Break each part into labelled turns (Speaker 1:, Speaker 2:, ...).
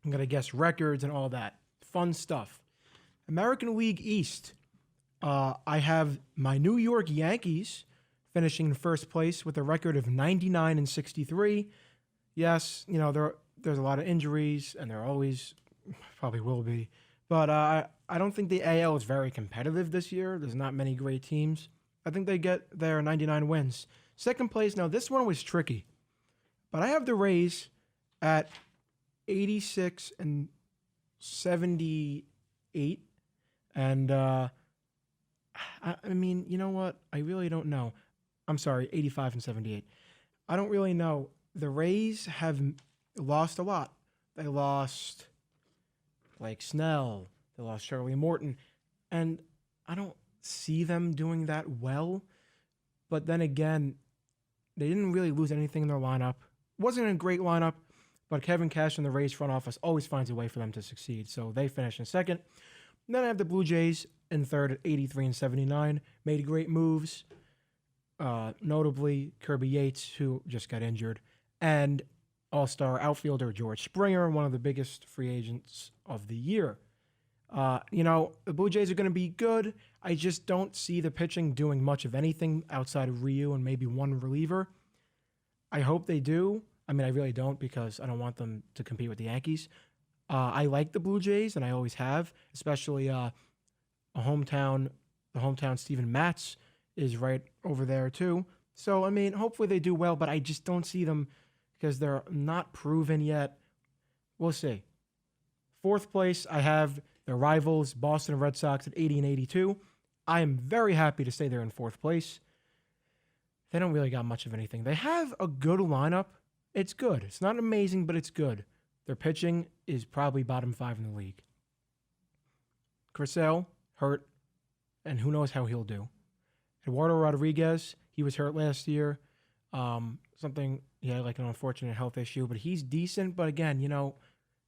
Speaker 1: I'm going to guess records and all that. Fun stuff. American League East. I have my New York Yankees finishing in first place with a record of 99 and 63. Yes, there's a lot of injuries, and there always probably will be. But I don't think the AL is very competitive this year. There's not many great teams. I think they get their 99 wins. Second place, now this one was tricky. But I have the Rays at 86 and 78. And I mean, you know what? I really don't know. I'm sorry, 85 and 78. I don't really know. The Rays have lost a lot. They lost Blake Snell. They lost Charlie Morton. And I don't see them doing that well. But then again, they didn't really lose anything in their lineup. Wasn't a great lineup, but Kevin Cash and the Rays front office always finds a way for them to succeed. So they finish in second. And then I have the Blue Jays in third at 83 and 79. Made great moves. Notably, Kirby Yates, who just got injured, and all-star outfielder George Springer, one of the biggest free agents of the year. The Blue Jays are going to be good. I just don't see the pitching doing much of anything outside of Ryu and maybe one reliever. I hope they do. I mean, I really don't because I don't want them to compete with the Yankees. I like the Blue Jays, and I always have, especially the hometown Steven Matz is right over there too. So, I mean, hopefully they do well, but I just don't see them because they're not proven yet. We'll see. Fourth place, I have their rivals, Boston Red Sox at 80 and 82. I am very happy to say they're in fourth place. They don't really got much of anything. They have a good lineup. It's good. It's not amazing, but it's good. Their pitching is probably bottom 5 in the league. Chris Sale, hurt, and who knows how he'll do. Eduardo Rodriguez, he was hurt last year. He had like an unfortunate health issue, but he's decent. But again,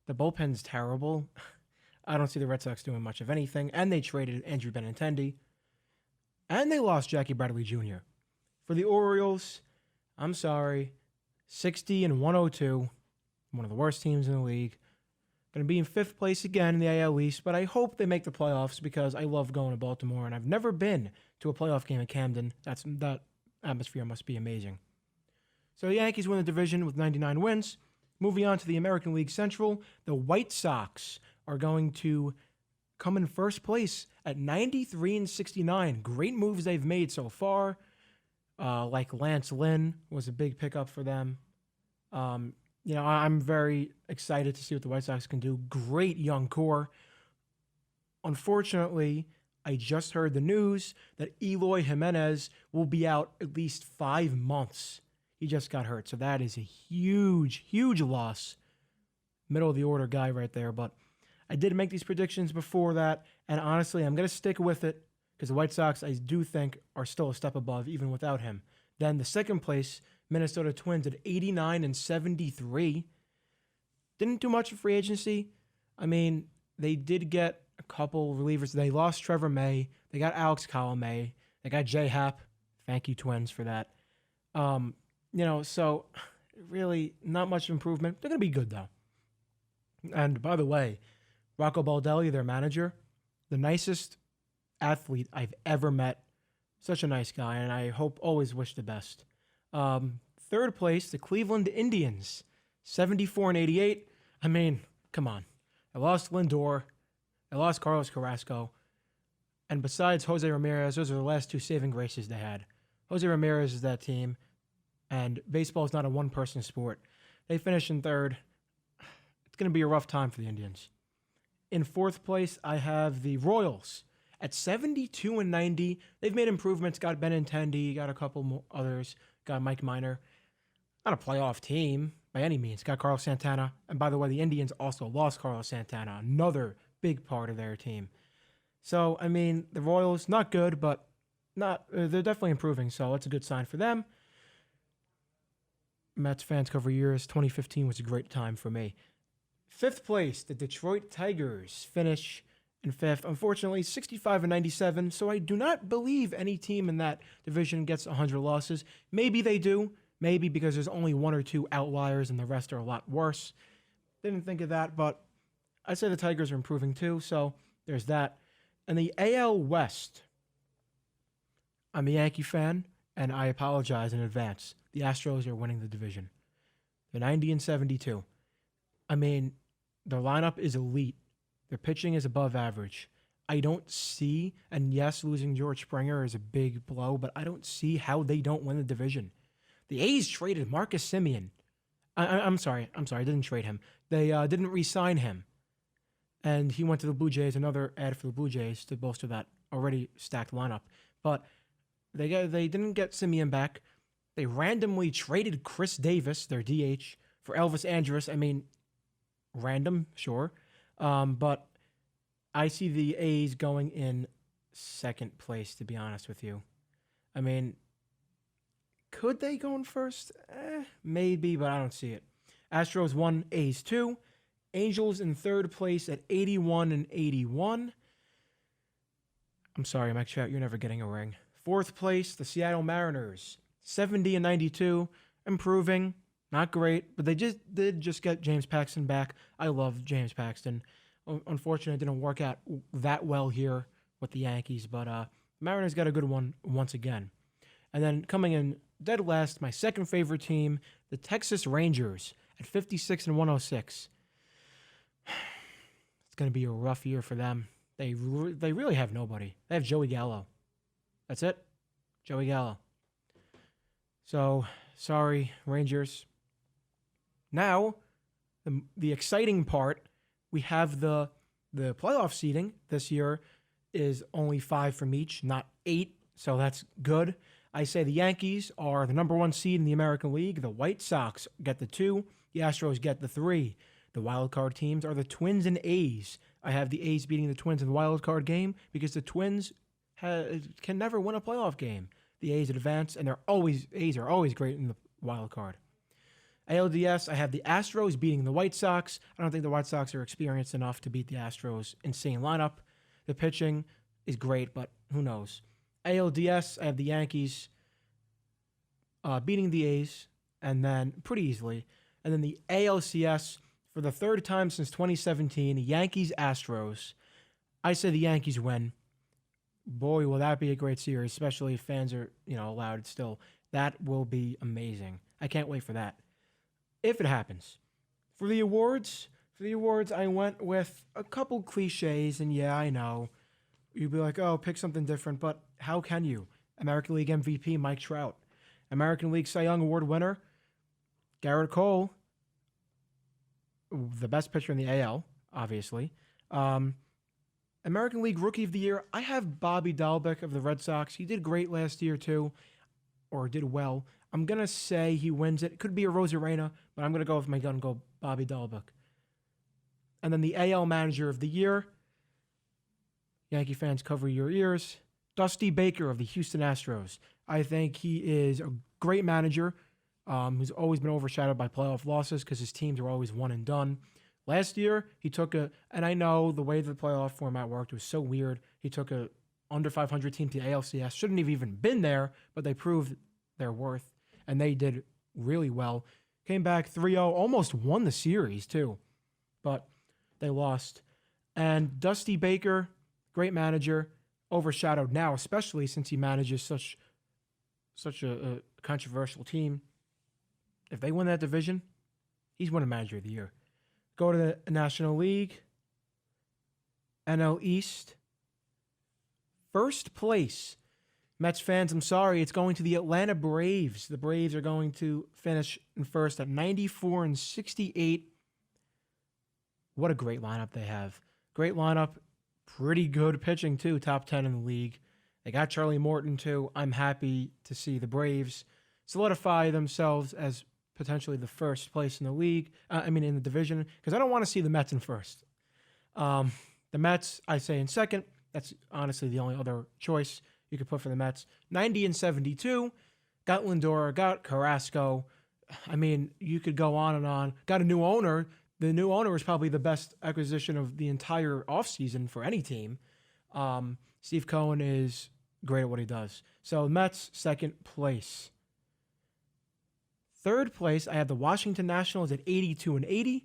Speaker 1: the bullpen's terrible. I don't see the Red Sox doing much of anything. And they traded Andrew Benintendi. And they lost Jackie Bradley Jr. For the Orioles, I'm sorry, 60 and 102. One of the worst teams in the league. Going to be in fifth place again in the AL East, but I hope they make the playoffs because I love going to Baltimore, and I've never been to a playoff game at Camden. That atmosphere must be amazing. So the Yankees win the division with 99 wins. Moving on to the American League Central, the White Sox are going to come in first place at 93 and 69. Great moves they've made so far. Like Lance Lynn was a big pickup for them. I'm very excited to see what the White Sox can do. Great young core. Unfortunately, I just heard the news that Eloy Jimenez will be out at least 5 months. He just got hurt, so that is a huge, huge loss. Middle of the order guy right there, but I did make these predictions before that, and honestly, I'm going to stick with it because the White Sox, I do think, are still a step above even without him. Then the second place, Minnesota Twins at 89 and 73. Didn't do much in free agency. I mean, they did get a couple relievers. They lost Trevor May. They got Alex Colomé. They got J Happ. Thank you, Twins, for that. So really not much improvement. They're going to be good, though. And by the way, Rocco Baldelli, their manager, the nicest athlete I've ever met. Such a nice guy, and I always wish the best. Third place, the Cleveland Indians, 74 and 88. I mean, come on. I lost Lindor. I lost Carlos Carrasco. And besides Jose Ramirez, those are the last two saving graces they had. Jose Ramirez is that team, and baseball is not a one-person sport. They finish in third. It's going to be a rough time for the Indians. In fourth place, I have the Royals at 72 and 90. They've made improvements. Got Benintendi, got a couple more others, got Mike Minor. Not a playoff team by any means. Got Carlos Santana. And by the way, the Indians also lost Carlos Santana, another big part of their team. So, I mean, the Royals, not good, but they're definitely improving. So it's a good sign for them. Mets fans cover years. 2015 was a great time for me. Fifth place, the Detroit Tigers finish in fifth. Unfortunately, 65 and 97. So I do not believe any team in that division gets 100 losses. Maybe they do. Maybe because there's only one or two outliers and the rest are a lot worse. Didn't think of that, but I'd say the Tigers are improving too. So there's that. And the AL West, I'm a Yankee fan, and I apologize in advance. The Astros are winning the division. They're 90-72. I mean, their lineup is elite. Their pitching is above average. I don't see, and yes, losing George Springer is a big blow, but I don't see how they don't win the division. The A's traded Marcus Semien. I'm sorry, I didn't trade him. They didn't re-sign him. And he went to the Blue Jays, another ad for the Blue Jays to bolster that already stacked lineup. But they didn't get Semien back. They randomly traded Chris Davis, their DH, for Elvis Andrus. I mean, random, sure. But I see the A's going in second place, to be honest with you. I mean, could they go in first? Maybe, but I don't see it. Astros 1, A's 2. Angels in third place at 81-81. I'm sorry, Mike Trout, you're never getting a ring. Fourth place, the Seattle Mariners, 70-92. Improving, not great, but they did just get James Paxton back. I love James Paxton. Unfortunately, it didn't work out that well here with the Yankees, but Mariners got a good one once again. And then coming in dead last, my second favorite team, the Texas Rangers at 56-106. It's going to be a rough year for them. They really have nobody. They have Joey Gallo. That's it. Joey Gallo. So, sorry, Rangers. Now, the exciting part, we have the playoff seeding this year is only 5 from each, not 8, so that's good. I say the Yankees are the number 1 seed in the American League. The White Sox get the 2. The Astros get the 3. The wild card teams are the Twins and A's. I have the A's beating the Twins in the wild card game because the Twins can never win a playoff game. The A's advance, and A's are always great in the wild card. ALDS, I have the Astros beating the White Sox. I don't think the White Sox are experienced enough to beat the Astros' insane lineup. The pitching is great, but who knows? ALDS, I have the Yankees beating the A's, and then pretty easily. And then the ALCS, for the third time since 2017, Yankees-Astros. I say the Yankees win. Boy, will that be a great series, especially if fans are, allowed still. That will be amazing. I can't wait for that. If it happens. For the awards, I went with a couple cliches, and yeah, I know. You'd be like, oh, pick something different, but how can you? American League MVP, Mike Trout. American League Cy Young Award winner, Garrett Cole. The best pitcher in the AL, obviously. American League Rookie of the Year, I have Bobby Dalbec of the Red Sox. He did great last year, too, or did well. I'm going to say he wins it. It could be a Rosarena, but I'm going to go with my gun and go Bobby Dalbec. And then the AL Manager of the Year, Yankee fans, cover your ears, Dusty Baker of the Houston Astros. I think he is a great manager who's always been overshadowed by playoff losses because his teams are always one and done. Last year, he took and I know the way the playoff format worked was so weird. He took a under 500 team to the ALCS. Shouldn't have even been there, but they proved their worth, and they did really well. Came back 3-0, almost won the series, too, but they lost. And Dusty Baker, great manager, overshadowed now, especially since he manages such a controversial team. If they win that division, he's winning Manager of the Year. Go to the National League, NL East. First place, Mets fans, I'm sorry, it's going to the Atlanta Braves. The Braves are going to finish in first at 94-68. What a great lineup they have. Great lineup, pretty good pitching too, top 10 in the league. They got Charlie Morton too. I'm happy to see the Braves solidify themselves as potentially the first place in the league. In the division, because I don't want to see the Mets in first. The Mets, I say in second. That's honestly the only other choice you could put for the Mets. 90-72. Got Lindor, got Carrasco. You could go on and on. Got a new owner. The new owner is probably the best acquisition of the entire offseason for any team. Steve Cohen is great at what he does. So Mets, second place. Third place, I have the Washington Nationals at 82-80.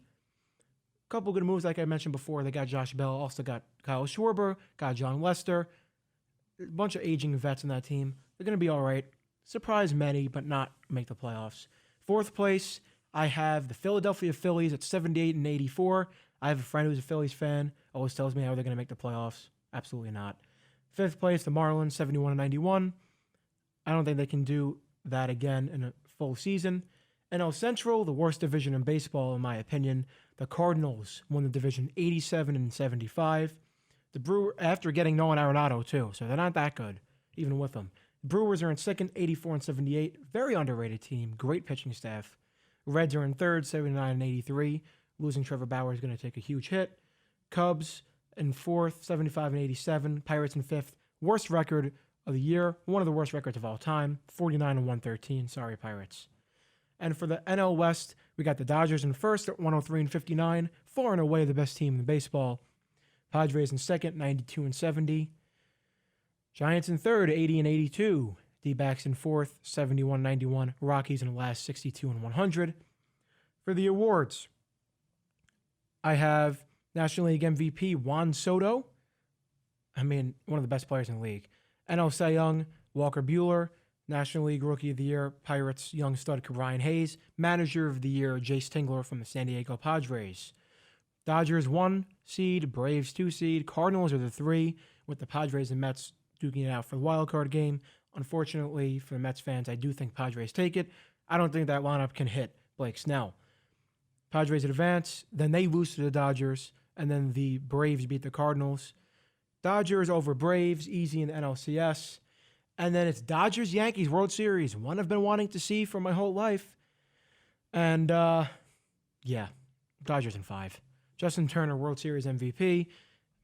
Speaker 1: couple good moves, like I mentioned before. They got Josh Bell, also got Kyle Schwarber, got John Lester. A bunch of aging vets in that team. They're going to be all right. Surprise many, but not make the playoffs. Fourth place, I have the Philadelphia Phillies at 78 and 84. I have a friend who's a Phillies fan. Always tells me how they're going to make the playoffs. Absolutely not. Fifth place, the Marlins, 71 and 91. I don't think they can do that again in a full season. NL Central, the worst division in baseball, in my opinion. The Cardinals won the division 87 and 75. The Brewers, after getting Nolan Arenado, too, so they're not that good, even with them. Brewers are in second, 84 and 78. Very underrated team. Great pitching staff. Reds are in third, 79 and 83. Losing Trevor Bauer is going to take a huge hit. Cubs in fourth, 75 and 87. Pirates in fifth. Worst record of the year. One of the worst records of all time. 49 and 113. Sorry, Pirates. And for the NL West, we got the Dodgers in first at 103 and 59. Far and away the best team in baseball. Padres in second, 92 and 70. Giants in third, 80 and 82. D-backs in fourth, 71 and 91. Rockies in last, 62 and 100. For the awards, I have National League MVP Juan Soto. One of the best players in the league. NL Cy Young, Walker Buehler. National League Rookie of the Year, Pirates young stud Ryan Hayes. Manager of the Year, Jace Tingler from the San Diego Padres. Dodgers 1 seed, Braves 2 seed, Cardinals are the 3, with the Padres and Mets duking it out for the wild card game. Unfortunately, for the Mets fans, I do think Padres take it. I don't think that lineup can hit Blake Snell. Padres advance, then they lose to the Dodgers, and then the Braves beat the Cardinals. Dodgers over Braves, easy in the NLCS. And then it's Dodgers-Yankees World Series, one I've been wanting to see for my whole life. And, Dodgers in 5. Justin Turner, World Series MVP.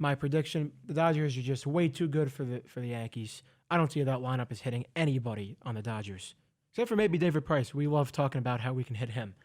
Speaker 1: My prediction, the Dodgers are just way too good for the Yankees. I don't see that lineup is hitting anybody on the Dodgers. Except for maybe David Price. We love talking about how we can hit him.